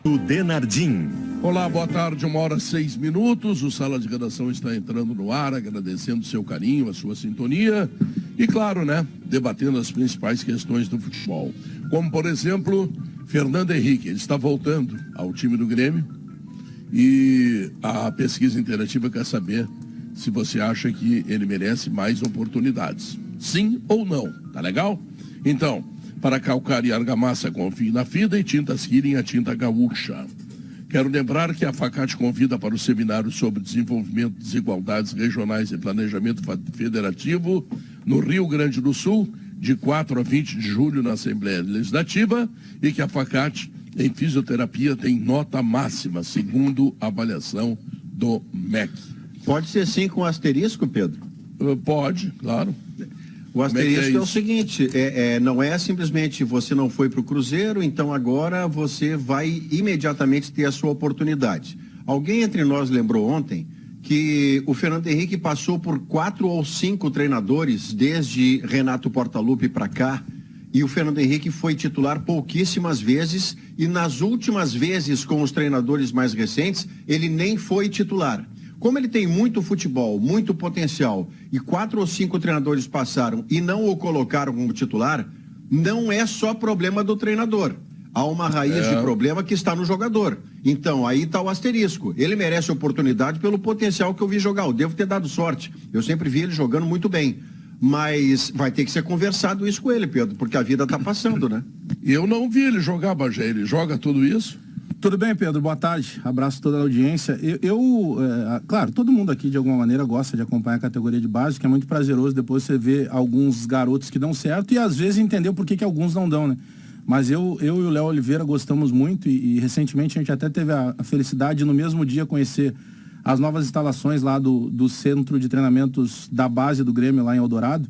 O Denardim. Olá, boa tarde, 1h06. O Sala de Redação está entrando no ar, agradecendo seu carinho, a sua sintonia e, claro, né, debatendo as principais questões do futebol. Como, por exemplo, Fernando Henrique, ele está voltando ao time do Grêmio e a pesquisa interativa quer saber se você acha que ele merece mais oportunidades. Sim ou não, tá legal? Então, para calcar e argamassa, confie na FIDA e Tintas Killing, a tinta gaúcha. Quero lembrar que a Facate convida para o seminário sobre desenvolvimento, desigualdades regionais e planejamento federativo no Rio Grande do Sul, de 4 a 20 de julho na Assembleia Legislativa, e que a Facate em fisioterapia tem nota máxima, segundo a avaliação do MEC. Pode ser sim com asterisco, Pedro? Pode, claro. O asterisco é o seguinte, não é simplesmente você não foi para o Cruzeiro, então agora você vai imediatamente ter a sua oportunidade. Alguém entre nós lembrou ontem que o Fernando Henrique passou por 4 ou 5 treinadores desde Renato Portaluppi para cá, e o Fernando Henrique foi titular pouquíssimas vezes, e nas últimas vezes com os treinadores mais recentes, ele nem foi titular. Como ele tem muito futebol, muito potencial, e 4 ou 5 treinadores passaram e não o colocaram como titular, não é só problema do treinador. Há uma raiz de problema que está no jogador. Então, aí está o asterisco. Ele merece oportunidade pelo potencial que eu vi jogar. Eu devo ter dado sorte. Eu sempre vi ele jogando muito bem. Mas vai ter que ser conversado isso com ele, Pedro, porque a vida está passando, né? Eu não vi ele jogar, Bagé. Ele joga tudo isso? Tudo bem, Pedro? Boa tarde. Abraço toda a audiência. Claro, todo mundo aqui de alguma maneira gosta de acompanhar a categoria de base, que é muito prazeroso depois você ver alguns garotos que dão certo e às vezes entender por que alguns não dão, né? Mas eu e o Léo Oliveira gostamos muito e recentemente a gente até teve a felicidade de no mesmo dia conhecer as novas instalações lá do centro de treinamentos da base do Grêmio lá em Eldorado.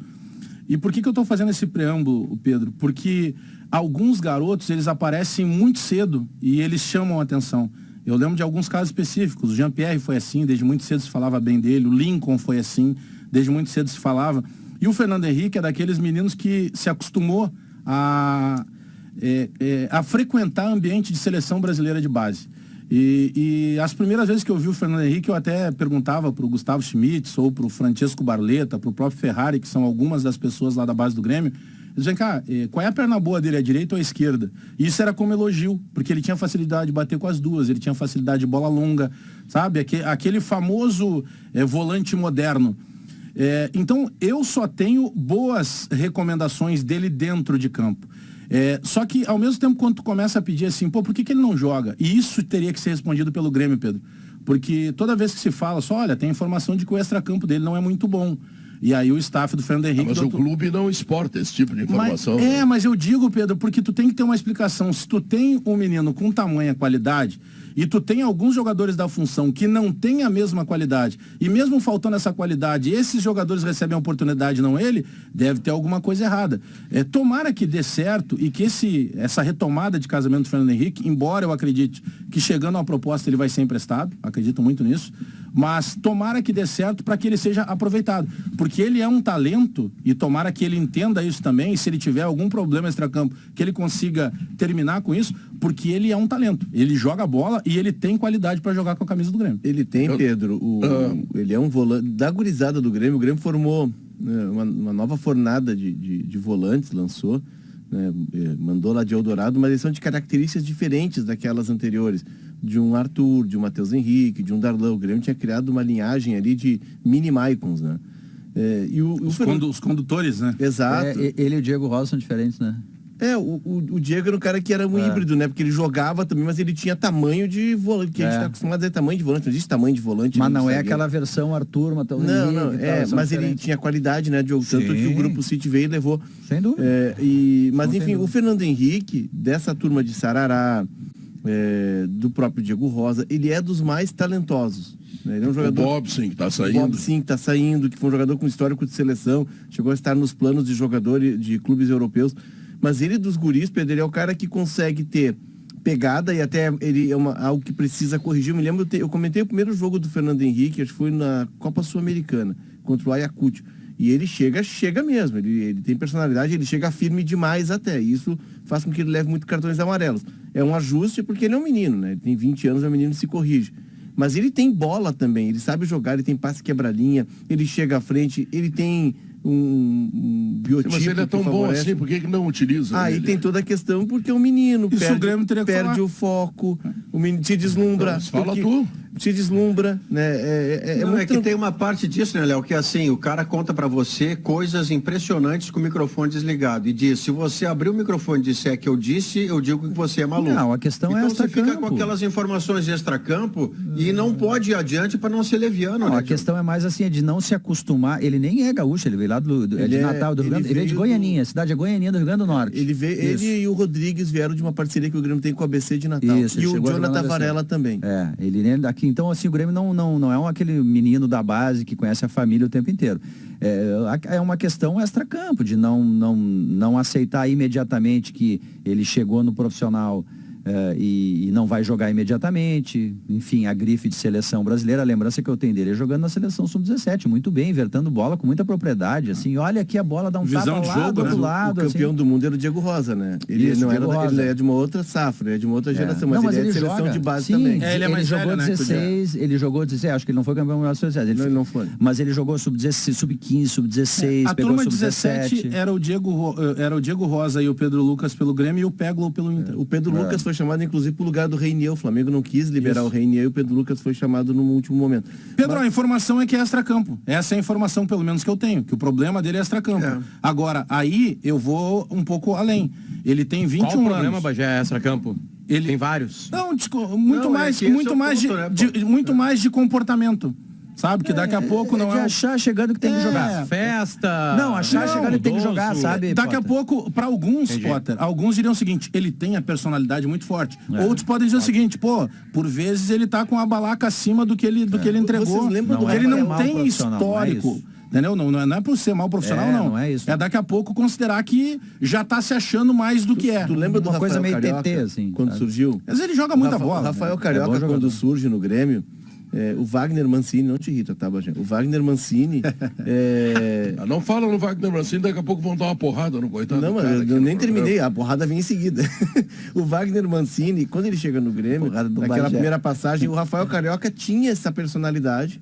E por que eu estou fazendo esse preâmbulo, Pedro? Porque alguns garotos, eles aparecem muito cedo e eles chamam a atenção. Eu lembro de alguns casos específicos. O Jean-Pierre foi assim, desde muito cedo se falava bem dele. O Lincoln foi assim, desde muito cedo se falava. E o Fernando Henrique é daqueles meninos que se acostumou a frequentar ambiente de seleção brasileira de base. E as primeiras vezes que eu vi o Fernando Henrique, eu até perguntava para o Gustavo Schmitz ou para o Francesco Barletta, para o próprio Ferrari, que são algumas das pessoas lá da base do Grêmio. Eles dizem, cara, qual é a perna boa dele, a direita ou a esquerda? E isso era como elogio, porque ele tinha facilidade de bater com as duas, ele tinha facilidade de bola longa, sabe? Aquele famoso volante moderno. Então, eu só tenho boas recomendações dele dentro de campo. Só que, ao mesmo tempo, quando tu começa a pedir assim, por que ele não joga? E isso teria que ser respondido pelo Grêmio, Pedro. Porque toda vez que se fala, olha, tem informação de que o extracampo dele não é muito bom. E aí o staff do Fernando Henrique... Mas o clube não exporta esse tipo de informação. Mas eu digo, Pedro, porque tu tem que ter uma explicação. Se tu tem um menino com tamanha qualidade e tu tem alguns jogadores da função que não têm a mesma qualidade, e mesmo faltando essa qualidade, esses jogadores recebem a oportunidade, não ele, deve ter alguma coisa errada. Tomara que dê certo e que essa retomada de casamento do Fernando Henrique, embora eu acredite que chegando a uma proposta ele vai ser emprestado, acredito muito nisso, mas tomara que dê certo para que ele seja aproveitado, porque ele é um talento e tomara que ele entenda isso também, e se ele tiver algum problema extracampo, que ele consiga terminar com isso, porque ele é um talento, ele joga bola e ele tem qualidade para jogar com a camisa do Grêmio. Ele tem, Pedro, ele é um volante, da gurizada do Grêmio, o Grêmio formou uma nova fornada de volantes, lançou, né, mandou lá de Eldorado, mas eles são de características diferentes daquelas anteriores, de um Arthur, de um Matheus Henrique, de um Darlan. O Grêmio tinha criado uma linhagem ali de mini Maicons, né? Os condutores, né? Exato. Ele e o Diego Rosa são diferentes, né? O Diego era um cara que era um híbrido, né? Porque ele jogava também, mas ele tinha tamanho de volante, que a gente tá acostumado a dizer tamanho de volante, não existe tamanho de volante. Mas não é aquela versão Arthur, Matheus Henrique. Mas ele tinha qualidade, né, Diogo? Tanto que o Grupo City veio e levou. Sem dúvida. Mas enfim, o Fernando Henrique, dessa turma de Sarará, do próprio Diego Rosa, ele é dos mais talentosos. Né? Ele é um jogador... O Bobson, que tá saindo. O Bobson, que tá saindo, que foi um jogador com histórico de seleção, chegou a estar nos planos de jogador de clubes europeus. Mas ele dos guris, Pedro, ele é o cara que consegue ter pegada e até ele é algo que precisa corrigir. Eu me lembro, eu comentei o primeiro jogo do Fernando Henrique, acho que foi na Copa Sul-Americana, contra o Ayacucho. E ele chega mesmo, ele tem personalidade, ele chega firme demais até. E isso faz com que ele leve muito cartões amarelos. é um ajuste porque ele é um menino, né? Ele tem 20 anos, é um menino, se corrige. Mas ele tem bola também, ele sabe jogar, ele tem passe quebra-linha, ele chega à frente, ele tem um biotipo. Mas ele é tão bom assim, por que não utiliza? Aí tem toda a questão, porque é um menino, Isso o Grêmio teria que perde falar. o foco, o menino te deslumbra. Fala tu. Te deslumbra, né? É que tem uma parte disso, né, Léo, que assim, o cara conta pra você coisas impressionantes com o microfone desligado e diz, se você abrir o microfone e disser que eu disse, eu digo que você é maluco. Não, a questão então é você fica extracampo. com aquelas informações de extracampo e não pode ir adiante pra não ser leviano. Não, né, a questão é mais assim, é de não se acostumar. Ele nem é gaúcho, ele veio lá de Natal, do Rio Grande, ele veio de Goianinha, a cidade é Goianinha do Rio Grande do Norte. Ele e o Rodrigues vieram de uma parceria que o Grêmio tem com o ABC de Natal. Isso, e o chegou a jogar Jonathan no ABC. Varela também. Ele nem é daqui. Então, assim, o Grêmio não é aquele menino da base que conhece a família o tempo inteiro. É uma questão extracampo, de não aceitar imediatamente que ele chegou no profissional e não vai jogar imediatamente. Enfim, a grife de seleção brasileira, a lembrança que eu tenho dele é jogando na seleção sub-17, muito bem, invertendo bola com muita propriedade, assim, olha aqui a bola dá um Visão tapa de lá jogo, do outro né? lado. O campeão assim. do mundo era o Diego Rosa, né? Ele Isso, não Diego era, ele Rosa. é de uma outra safra, ele é de uma outra geração, mas Não, ele é de seleção joga. de base Sim, também. Ele é mais jogou velho, né? 16, ele jogou 16, acho que ele não foi campeão mundial sub-17. Não, ele não foi. Mas ele jogou sub-16, sub-15, sub-16, A pegou turma sub-17. 17 era o Diego Rosa e o Pedro Lucas pelo Grêmio e o Peglo pelo Inter. O Pedro Lucas foi chamado, inclusive, pro lugar do Reinier. O Flamengo não quis liberar o Reinier e o Pedro Lucas foi chamado no último momento. Pedro, a informação é que é extracampo. Essa é a informação, pelo menos, que eu tenho, que o problema dele é extracampo. Agora, aí eu vou um pouco além. Ele tem 21 Qual o problema, anos. Bagé, extracampo? Tem vários. Não, Não, mais, é que muito esse é o mais, ponto, né, pô? muito mais de comportamento. Sabe? Que daqui a pouco não de é... achar chegando que tem que jogar. Festa. Não, achar chegando que tem que jogar, sabe? Daqui a Potter? pouco, para alguns, Potter, alguns diriam o seguinte, ele tem a personalidade muito forte. Outros podem dizer o seguinte, pô, por vezes ele tá com a balaca acima do que ele entregou. Vocês lembram do ele não mal tem profissional, histórico. não é isso. Entendeu? Não é por ser mal profissional, não. Não é isso. É daqui a pouco considerar que já tá se achando mais do que é. Tu lembra do Uma coisa Rafael meio Carioca, TT, assim, quando sabe? surgiu? Mas ele joga muita bola. O Rafael né? Carioca, bom jogador. quando surge no Grêmio, o Wagner Mancini, não te irrita, tá, Bagé? O Wagner Mancini... Não fala no Wagner Mancini, daqui a pouco vão dar uma porrada no coitado. Não, do mas cara eu aqui nem no programa. terminei, a porrada vem em seguida. O Wagner Mancini, quando ele chega no Grêmio, Porrada do naquela Bagé. primeira passagem, o Rafael Carioca tinha essa personalidade.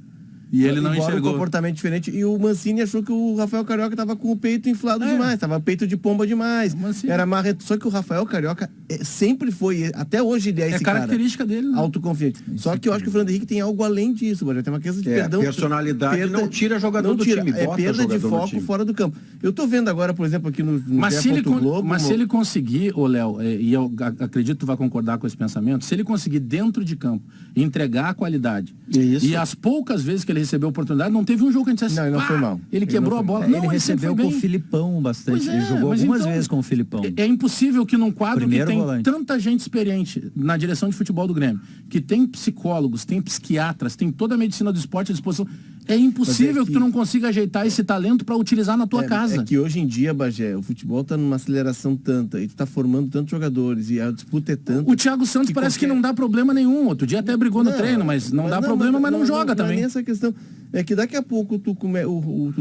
E ele não embora enxergou. um comportamento diferente. E o Mancini achou que o Rafael Carioca tava com o peito inflado demais, tava peito de pomba demais. Mancini. Era marreto. Só que o Rafael Carioca sempre foi, até hoje ele é esse cara. característica dele, né? Autoconfiante. Só que eu acho que o Fernando Henrique tem algo além disso, Bagé. Tem uma questão de perdão. personalidade não tira jogador não do tira, time, é bota perda de jogador no foco time. fora do campo. Eu tô vendo agora, por exemplo, aqui no Mas se, Globo... mas se ele conseguir, ô Léo, e eu acredito que tu vai concordar com esse pensamento, se ele conseguir dentro de campo entregar a qualidade, Isso. e as poucas vezes que ele recebeu oportunidade, não teve um jogo que a gente dissesse, Não, ele não "Pá, foi mal. ele Ele quebrou não a foi bola. mal. Não, Ele sempre recebeu foi com bem. o Filipão bastante. Pois Ele jogou mas algumas então, vezes com o Filipão. É impossível que num quadro Primeiro que tem volante. tanta gente experiente na direção de futebol do Grêmio, que tem psicólogos, tem psiquiatras, tem toda a medicina do esporte à disposição, é impossível que tu não consiga ajeitar esse talento para utilizar na tua casa. É que hoje em dia, Bagé, o futebol tá numa aceleração tanta, e tu tá formando tantos jogadores, e a disputa é tanta... O Thiago Santos parece que não dá problema nenhum. Outro dia até brigou no treino, mas não dá problema, mas não joga também. Não é essa questão. É que daqui a pouco tu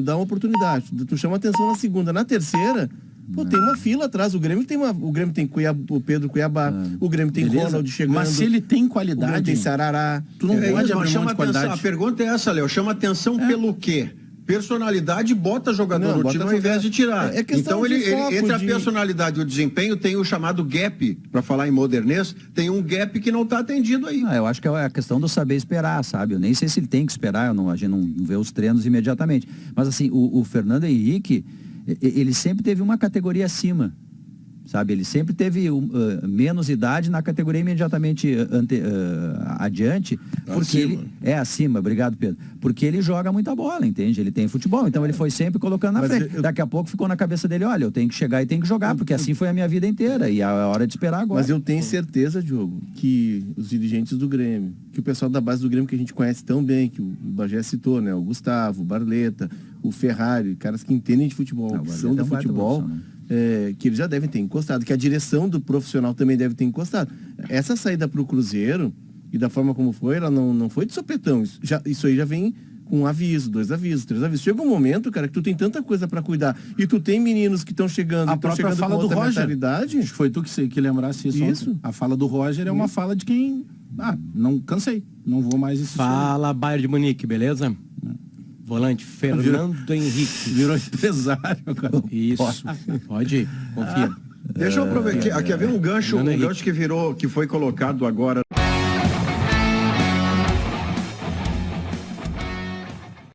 dá uma oportunidade, tu chama atenção na segunda, na terceira, pô, tem uma fila atrás. O Grêmio tem o Pedro Cuiabá, o Grêmio tem Beleza. Ronald chegando. Mas se ele tem o Grêmio qualidade, tem Sarará. tu não pode isso, abrir chama mão de qualidade. atenção. A pergunta é essa, Léo. Chama atenção pelo quê? Personalidade bota jogador Não, no bota time ao jogador. invés de tirar. É questão Então de foco, entre a de- personalidade e o desempenho tem o chamado gap, para falar em modernês, tem um gap que não está atendido aí. Eu acho que é a questão do saber esperar, sabe? Eu nem sei se ele tem que esperar, a gente não vê os treinos imediatamente. Mas assim, o Fernando Henrique, ele sempre teve uma categoria acima, sabe? Ele sempre teve menos idade na categoria imediatamente adiante, porque Acima. ele é acima, obrigado Pedro, porque ele joga muita bola, entende? Ele tem futebol, então ele foi sempre colocando na Mas frente. Daqui a pouco ficou na cabeça dele, olha, eu tenho que chegar e tenho que jogar, porque assim foi a minha vida inteira, e é a hora de esperar agora. Mas eu tenho certeza, Diogo, que os dirigentes do Grêmio, que o pessoal da base do Grêmio que a gente conhece tão bem, que o Bagé citou, né? O Gustavo, o Barleta, o Ferrari, caras que entendem de futebol, o que Barleta são é do um baita futebol, profissional. que eles já devem ter encostado, que a direção do profissional também deve ter encostado. Essa saída para o Cruzeiro, e da forma como foi, ela não foi de sopetão. Isso aí já vem com 1 aviso, 2 avisos, 3 avisos. Chega um momento, cara, que tu tem tanta coisa pra cuidar e tu tem meninos que estão chegando, A estão própria chegando fala com do outra Roger. mentalidade. Acho que foi tu que lembrasse isso. Isso. Ontem. A fala do Roger é uma fala de quem... não cansei, não vou mais insistir. Fala, Bayern de Munique, beleza? Volante, Fernando Henrique. Virou empresário, cara. Isso, pode ir, confia. Deixa eu aproveitar. Aqui havia um gancho Fernando Henrique. que foi colocado agora